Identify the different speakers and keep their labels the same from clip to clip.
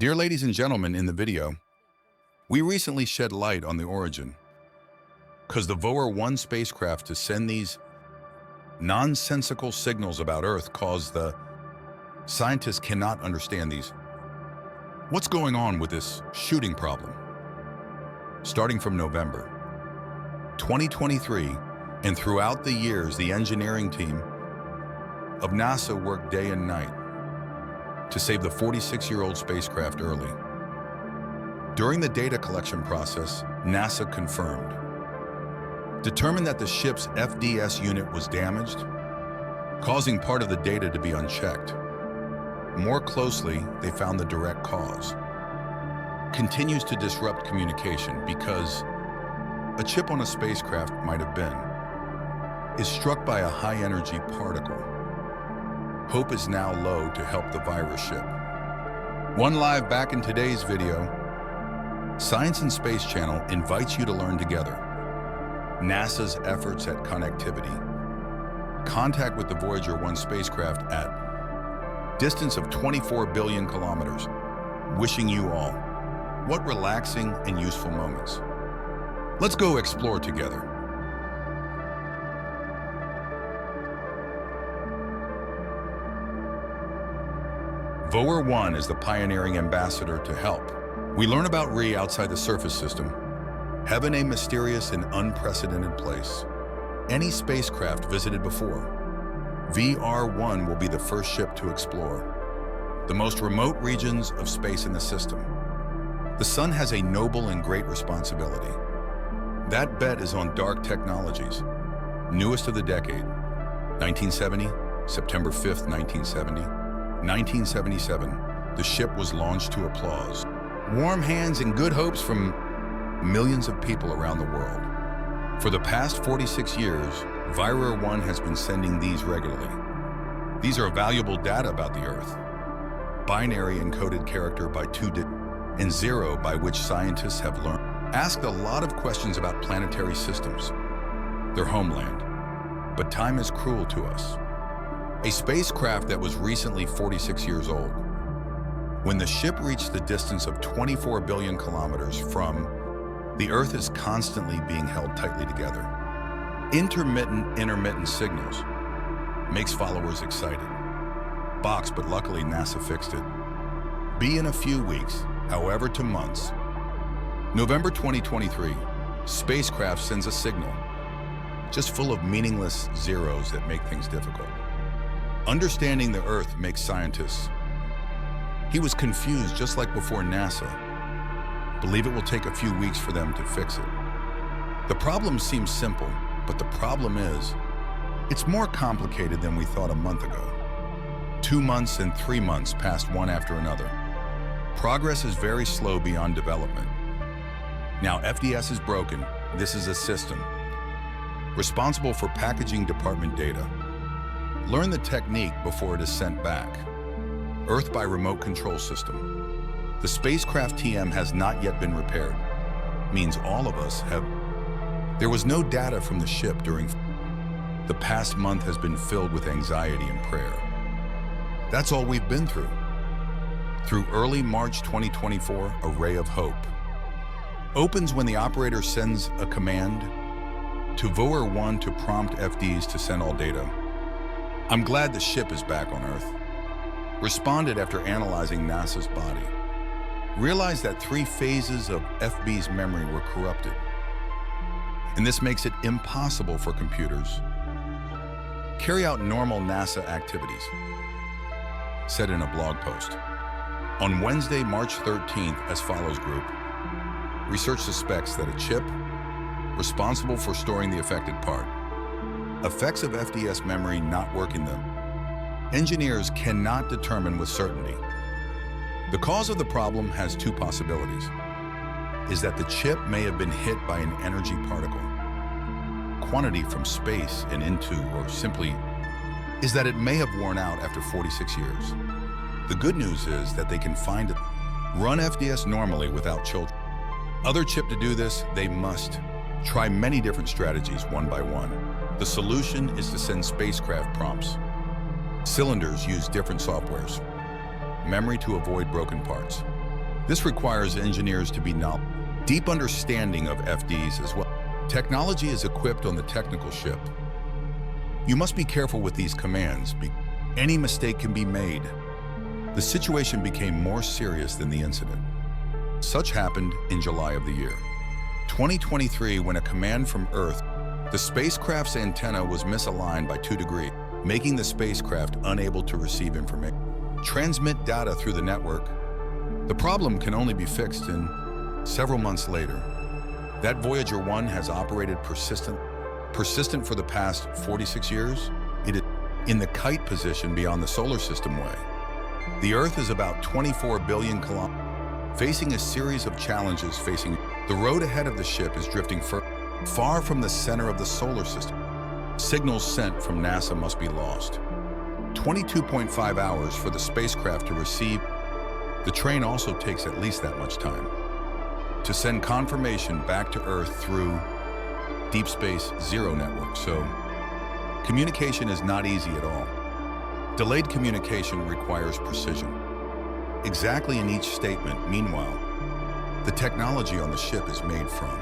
Speaker 1: Dear ladies and gentlemen, in the video, we recently shed light on the origin, because the Voyager-1 spacecraft to send these nonsensical signals about Earth caused the scientists cannot understand these. What's going on with this shooting problem? Starting from November 2023 and throughout the years, the engineering team of NASA worked day and night to save the 46-year-old spacecraft early. During the data collection process, NASA determined that the ship's FDS unit was damaged, causing part of the data to be unchecked. More closely, they found the direct cause continues to disrupt communication because a chip on a spacecraft is struck by a high-energy particle. Hope is now low to help the virus ship. One live back in today's video, Science and Space Channel invites you to learn together NASA's efforts at connectivity, contact with the Voyager-1 spacecraft at distance of 24 billion kilometers. Wishing you all what relaxing and useful moments. Let's go explore together. Voyager-1 is the pioneering ambassador to help. We learn about Re outside the surface system, heaven, a mysterious and unprecedented place. Any spacecraft visited before, VR-1 will be the first ship to explore the most remote regions of space in the system. The sun has a noble and great responsibility. That bet is on dark technologies, newest of the decade. 1970, September 5th, 1970. 1977, the ship was launched to applause, warm hands and good hopes from millions of people around the world. For the past 46 years, Voyager-1 has been sending these regularly. These are valuable data about the Earth. Binary encoded character by 2 digits and 0 by which scientists have learned. Asked a lot of questions about planetary systems, their homeland. But time is cruel to us. A spacecraft that was recently 46 years old. When the ship reached the distance of 24 billion kilometers from, the Earth is constantly being held tightly together. Intermittent signals makes followers excited. Box, but luckily NASA fixed it. Be in a few weeks, however to months. November 2023, spacecraft sends a signal, just full of meaningless zeros that make things difficult. Understanding the Earth makes scientists. He was confused just like before NASA. Believe it will take a few weeks for them to fix it. The problem seems simple, but the problem is, it's more complicated than we thought a month ago. 2 months and 3 months passed one after another. Progress is very slow beyond development. Now FDS is broken. This is a system responsible for packaging department data. Learn the technique before it is sent back. Earth by remote control system. The spacecraft TM has not yet been repaired. Means all of us have. There was no data from the ship during. The past month has been filled with anxiety and prayer. That's all we've been through. Through early March 2024, a ray of hope opens when the operator sends a command to Voyager-1 to prompt FDs to send all data. I'm glad the ship is back on Earth. Responded after analyzing NASA's body. Realized that 3 phases of FB's memory were corrupted. And this makes it impossible for computers carry out normal NASA activities. Said in a blog post. On Wednesday, March 13th, as follows group. Research suspects that a chip responsible for storing the affected part. Effects of FDS memory not working them. Engineers cannot determine with certainty. The cause of the problem has 2 possibilities. Is that the chip may have been hit by an energy particle, quantity from space and into, or simply, is that it may have worn out after 46 years. The good news is that they can find it. Run FDS normally without children. Other chip to do this, they must try many different strategies one by one. The solution is to send spacecraft prompts. Cylinders use different softwares. Memory to avoid broken parts. This requires engineers to be deep understanding of FDs as well. Technology is equipped on the technical ship. You must be careful with these commands. Any mistake can be made. The situation became more serious than the incident. Such happened in July of the year 2023 when a command from Earth, the spacecraft's antenna was misaligned by 2 degrees, making the spacecraft unable to receive information, transmit data through the network. The problem can only be fixed in several months later. That Voyager-1 has operated persistent for the past 46 years. It is in the kite position beyond the solar system way. The Earth is about 24 billion kilometers, facing a series of challenges facing. The road ahead of the ship is drifting far from the center of the solar system. Signals sent from NASA must be lost. 22.5 hours for the spacecraft to receive. The train also takes at least that much time to send confirmation back to Earth through Deep Space Zero network. So communication is not easy at all. Delayed communication requires precision. Exactly in each statement. Meanwhile, the technology on the ship is made from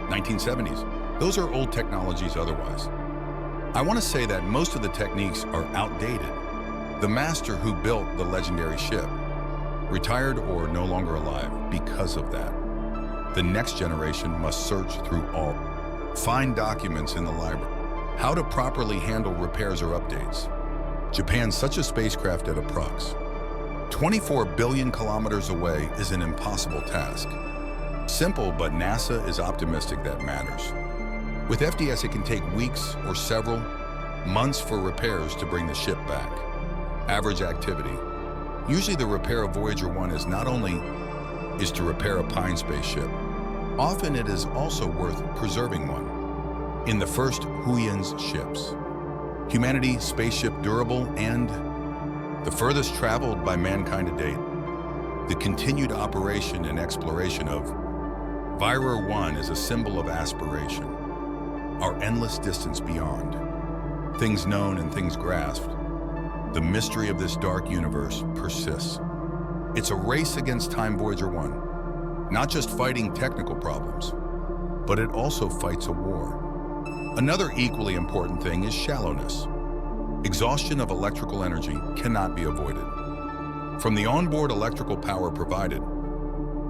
Speaker 1: 1970s. Those are old technologies otherwise. I want to say that most of the techniques are outdated. The master who built the legendary ship retired or no longer alive because of that. The next generation must search through all, find documents in the library, how to properly handle repairs or updates. Japan, such a spacecraft at approx. 24 billion kilometers away is an impossible task. Simple, but NASA is optimistic that matters. With FDS, it can take weeks or several months for repairs to bring the ship back. Average activity. Usually the repair of Voyager-1 is not only to repair a Pine spaceship, often it is also worth preserving one. In the first Huygens ships, humanity spaceship durable and the furthest traveled by mankind to date, the continued operation and exploration of Voyager-1 is a symbol of aspiration, our endless distance beyond, things known and things grasped. The mystery of this dark universe persists. It's a race against time. Voyager-1, not just fighting technical problems, but it also fights a war. Another equally important thing is shallowness. Exhaustion of electrical energy cannot be avoided. From the onboard electrical power provided,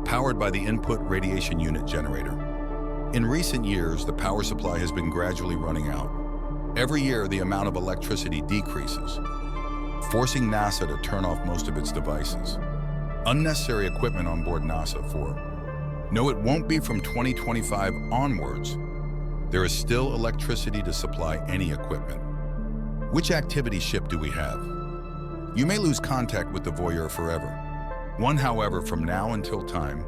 Speaker 1: powered by the input radiation unit generator. In recent years, the power supply has been gradually running out. Every year, the amount of electricity decreases, forcing NASA to turn off most of its devices. Unnecessary equipment on board NASA for. No, it won't be from 2025 onwards. There is still electricity to supply any equipment. Which activity ship do we have? You may lose contact with the Voyager forever. One, however, from now until time.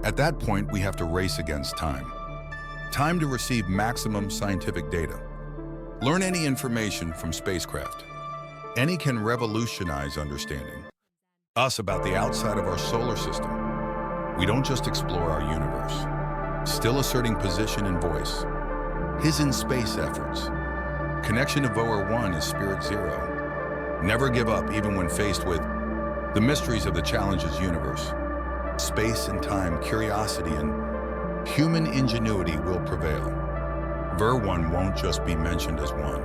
Speaker 1: At that point, we have to race against time. Time to receive maximum scientific data. Learn any information from spacecraft. Any can revolutionize understanding us about the outside of our solar system. We don't just explore our universe, still asserting position and voice. His in space efforts. Connection to Voyager-1 is Spirit Zero. Never give up even when faced with the mysteries of the challenges universe. Space and time, curiosity and human ingenuity will prevail. Voyager-1 won't just be mentioned as one.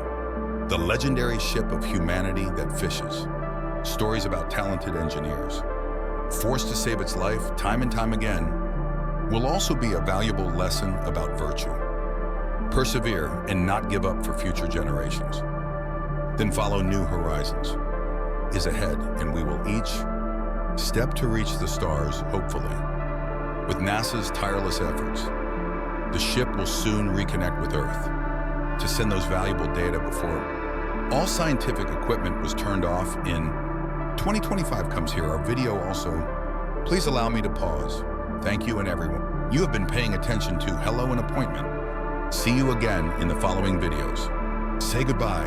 Speaker 1: The legendary ship of humanity that fishes. Stories about talented engineers, forced to save its life time and time again, will also be a valuable lesson about virtue. Persevere and not give up for future generations. Then follow new horizons is ahead, and we will each step to reach the stars, hopefully. With NASA's tireless efforts, the ship will soon reconnect with Earth to send those valuable data before all scientific equipment was turned off in 2025 comes here. Our video also. Please allow me to pause. Thank you and everyone. You have been paying attention to Hello and Appointment. See you again in the following videos. Say goodbye.